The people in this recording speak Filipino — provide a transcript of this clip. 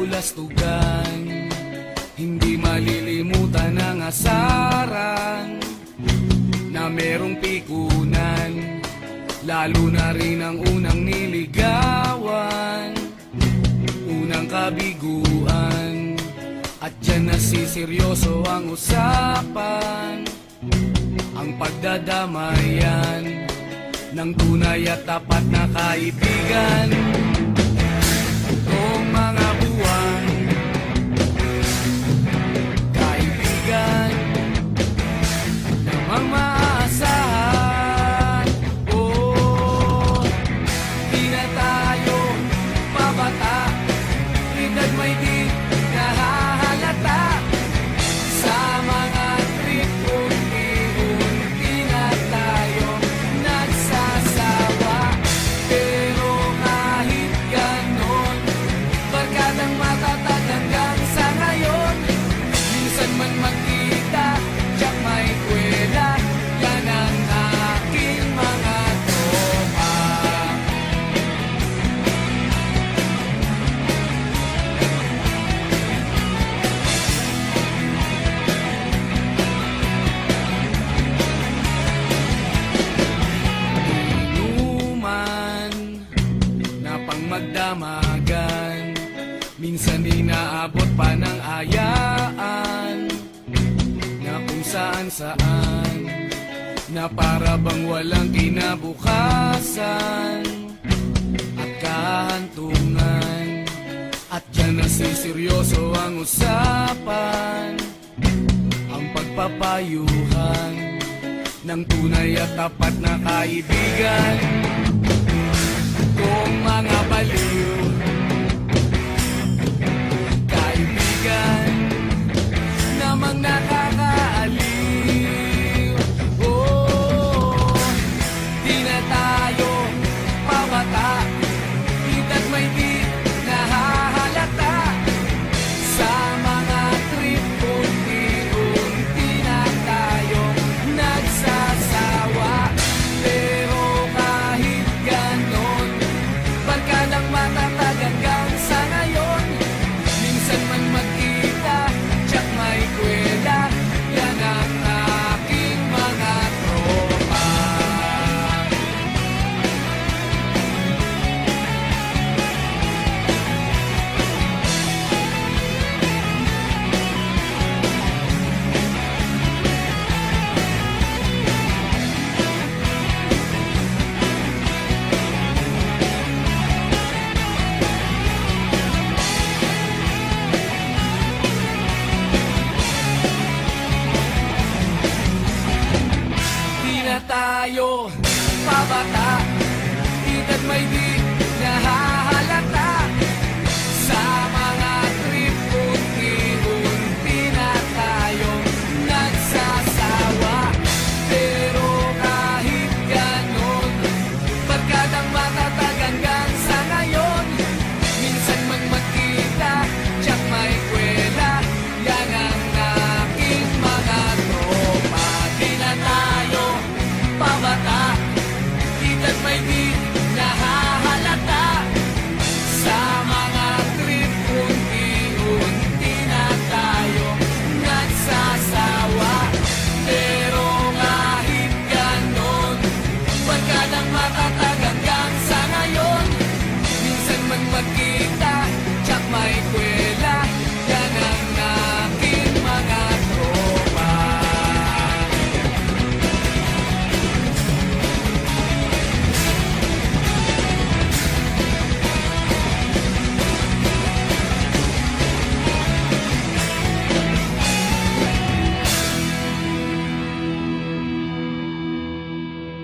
kabulastugan. Hindi malilimutan ang asaran na merong pikunan, lalo na rin ang unang niligawan, unang kabiguan. At dyan nasiseryoso ang usapan, ang pagdadamayan ng tunay at tapat na kaibigan. Itong mga buwan, kaibigan namang maaasahan. Oh, di na tayo pabata, edad may di nahahalata. Sa mga trip, unti-unti na tayo nagsasawa. Pero kahit ganon, barkadang matatag hanggang sa ngayon. Minsan man magkita, tiyak may kwela, yan ang aking mga tropa. Inuman na pang magdamagan, minsan inaabot pa ng ayaan, na kung saan-saan, na para bang walang kinabukasan at kahantungan. At dyan nasiseryoso ang usapan, ang pagpapayuhan ng tunay at tapat na kaibigan. Kung mga baliw, kaibigan namang nakakaaliw. Oh, di na tayo pabata, edad may di nahahalata. Sa mga trip, unti-unti na tayo nagsasawa. Pero kahit ganon, barkadang matatag hanggang sa ngayon. Minsan man magkita, tiyak may kwela, yan ang aking mga tropa. Di na tayo pabata, edad may di